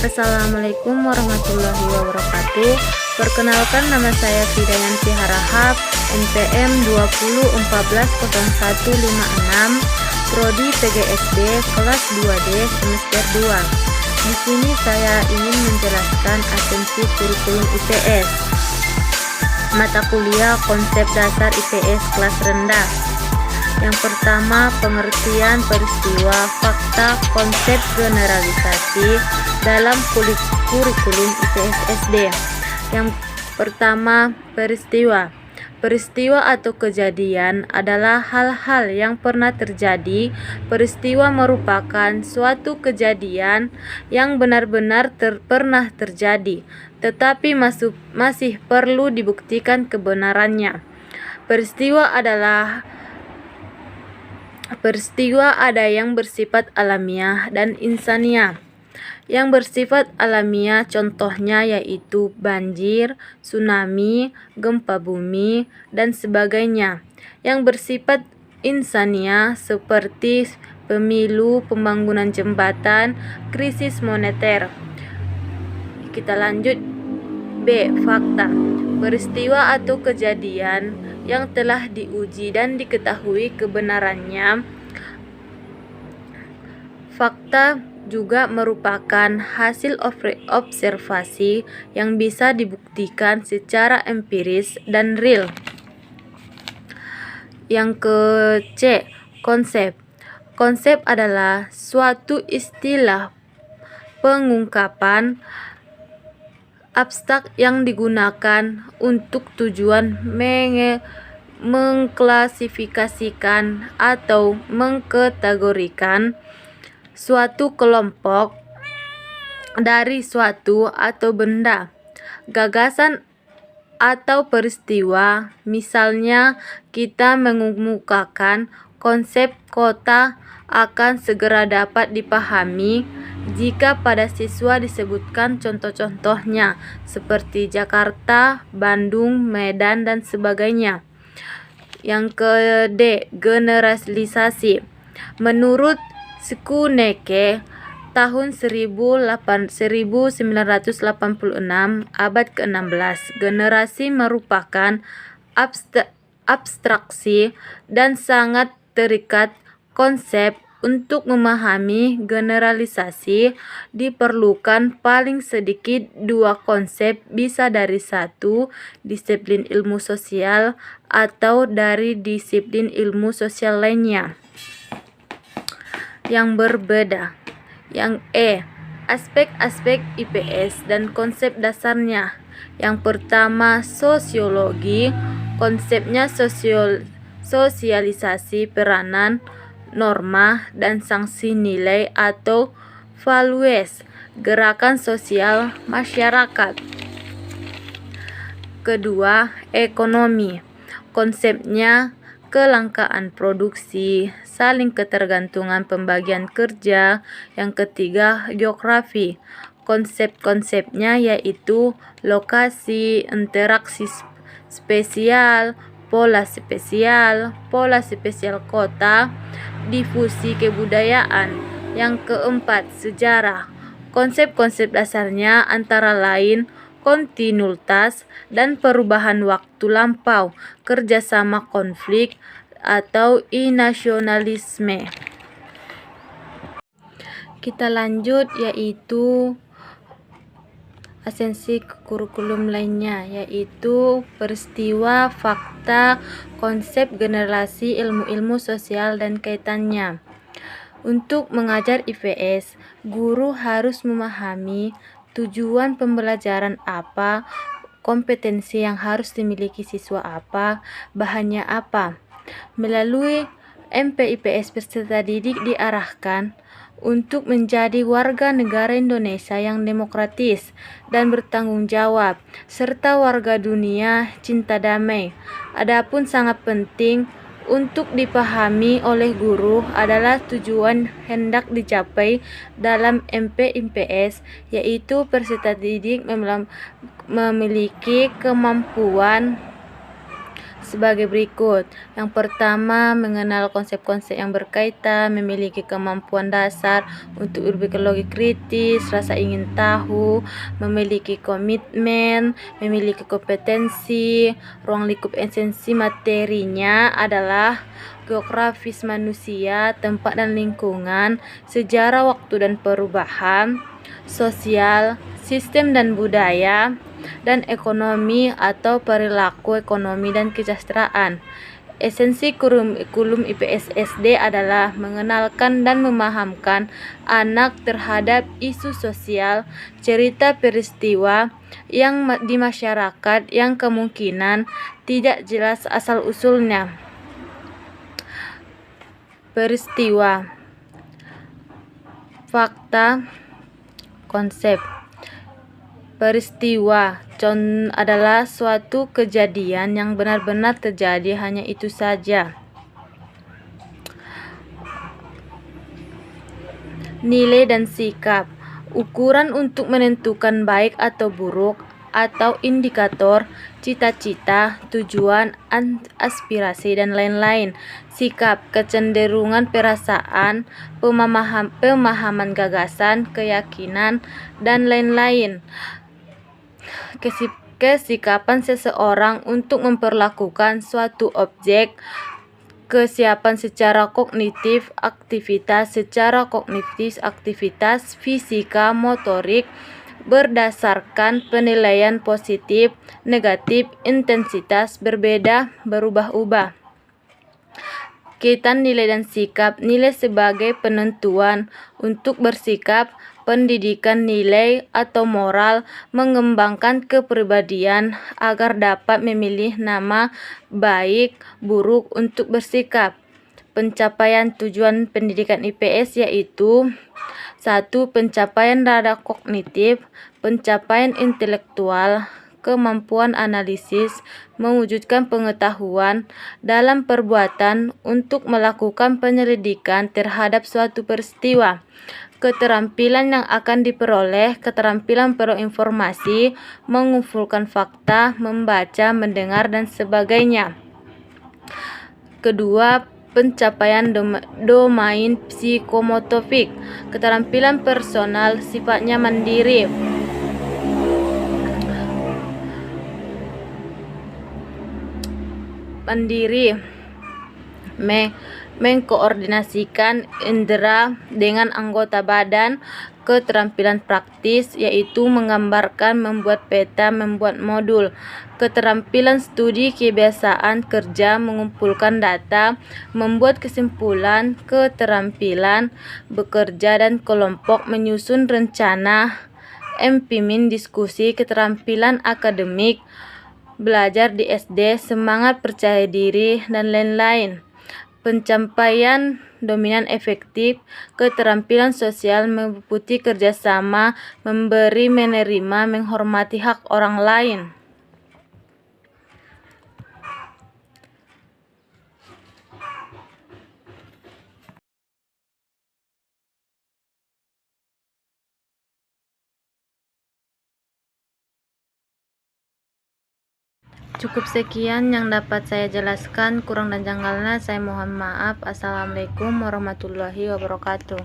Assalamualaikum warahmatullahi wabarakatuh. Perkenalkan, nama saya Fidayanti Harahap, NPM 20140156, Prodi PGSD kelas 2D semester 2. Di sini saya ingin menjelaskan esensi kurikulum IPS. Mata kuliah konsep dasar IPS kelas rendah. Yang pertama, pengertian peristiwa, fakta, konsep generalisasi dalam kurikulum IPS SD. Yang pertama, peristiwa. Peristiwa atau kejadian adalah hal-hal yang pernah terjadi. Peristiwa merupakan suatu kejadian yang benar-benar pernah terjadi, tetapi masih perlu dibuktikan kebenarannya. Peristiwa ada yang bersifat alamiah dan insaniah. Yang bersifat alamiah contohnya yaitu banjir, tsunami, gempa bumi, dan sebagainya. Yang bersifat insaniah seperti pemilu, pembangunan jembatan, krisis moneter. Kita lanjut. B. Fakta. Peristiwa atau kejadian yang telah diuji dan diketahui kebenarannya. Fakta juga merupakan hasil observasi yang bisa dibuktikan secara empiris dan real. Yang ke C. Konsep. Konsep adalah suatu istilah pengungkapan abstrak yang digunakan untuk tujuan mengklasifikasikan atau mengkategorikan suatu kelompok dari suatu atau benda, gagasan atau peristiwa. Misalnya, kita mengemukakan konsep kota akan segera dapat dipahami jika pada siswa disebutkan contoh-contohnya seperti Jakarta, Bandung, Medan, dan sebagainya. Yang ke D. Generalisasi. Menurut Skuneke, tahun 1986, abad ke-16, generasi merupakan abstraksi dan sangat terikat konsep. Untuk memahami generalisasi, diperlukan paling sedikit dua konsep, bisa dari satu disiplin ilmu sosial atau dari disiplin ilmu sosial lainnya yang berbeda. Yang E. Aspek-aspek IPS dan konsep dasarnya. Yang pertama, sosiologi. Konsepnya sosialisasi peranan, norma, dan sanksi nilai atau values gerakan sosial masyarakat. Kedua, ekonomi. Konsepnya kelangkaan produksi, saling ketergantungan pembagian kerja. Yang ketiga, geografi. Konsep-konsepnya yaitu lokasi, interaksi spesial, pola spesial kota, difusi kebudayaan. Yang keempat, sejarah. Konsep-konsep dasarnya antara lain kontinuitas dan perubahan waktu lampau, kerjasama konflik, atau inasionalisme. Kita lanjut, yaitu esensi kurikulum lainnya, yaitu peristiwa, fakta, konsep generasi, ilmu-ilmu sosial dan kaitannya. Untuk mengajar IPS, guru harus memahami tujuan pembelajaran apa, kompetensi yang harus dimiliki siswa apa, bahannya apa. Melalui MPIPS, peserta didik diarahkan untuk menjadi warga negara Indonesia yang demokratis dan bertanggung jawab, serta warga dunia cinta damai. Adapun sangat penting untuk dipahami oleh guru adalah tujuan hendak dicapai dalam MPIPS, yaitu peserta didik memiliki kemampuan sebagai berikut. Yang pertama, mengenal konsep-konsep yang berkaitan, memiliki kemampuan dasar untuk berpikir kritis, rasa ingin tahu, memiliki komitmen, memiliki kompetensi. Ruang lingkup esensi materinya adalah geografis manusia, tempat dan lingkungan, sejarah waktu dan perubahan, sosial, sistem dan budaya, dan ekonomi atau perilaku ekonomi dan kesejahteraan. Esensi kurikulum IPS SD adalah mengenalkan dan memahamkan anak terhadap isu sosial, cerita peristiwa yang di masyarakat yang kemungkinan tidak jelas asal-usulnya. Peristiwa, fakta, konsep. Peristiwa adalah suatu kejadian yang benar-benar terjadi, hanya itu saja. Nilai dan sikap, ukuran untuk menentukan baik atau buruk, atau indikator, cita-cita, tujuan, aspirasi, dan lain-lain. Sikap, kecenderungan perasaan, pemahaman gagasan, keyakinan, dan lain-lain. Kesikapan seseorang untuk memperlakukan suatu objek. Kesiapan secara kognitif, aktivitas secara kognitif, aktivitas fisika, motorik, berdasarkan penilaian positif, negatif, intensitas berbeda, berubah-ubah. Kaitan nilai dan sikap. Nilai sebagai penentuan untuk bersikap, pendidikan nilai atau moral, mengembangkan kepribadian agar dapat memilih nama baik, buruk untuk bersikap. Pencapaian tujuan pendidikan IPS yaitu 1. Pencapaian rada kognitif, pencapaian intelektual, kemampuan analisis, mewujudkan pengetahuan dalam perbuatan untuk melakukan penyelidikan terhadap suatu peristiwa. Keterampilan yang akan diperoleh, keterampilan berinformasi, mengumpulkan fakta, membaca, mendengar, dan sebagainya. Kedua, pencapaian domain psikomotorik, keterampilan personal, sifatnya mandiri. Mengkoordinasikan indera dengan anggota badan. Keterampilan praktis yaitu menggambarkan, membuat peta, membuat modul. Keterampilan studi, kebiasaan kerja, mengumpulkan data, membuat kesimpulan. Keterampilan bekerja dan kelompok, menyusun rencana, memimpin diskusi. Keterampilan akademik, belajar di SD, semangat, percaya diri, dan lain-lain. Pencapaian dominan efektif, keterampilan sosial, meliputi kerjasama, memberi, menerima, menghormati hak orang lain. Cukup sekian yang dapat saya jelaskan, kurang dan janggalnya saya mohon maaf. Assalamualaikum warahmatullahi wabarakatuh.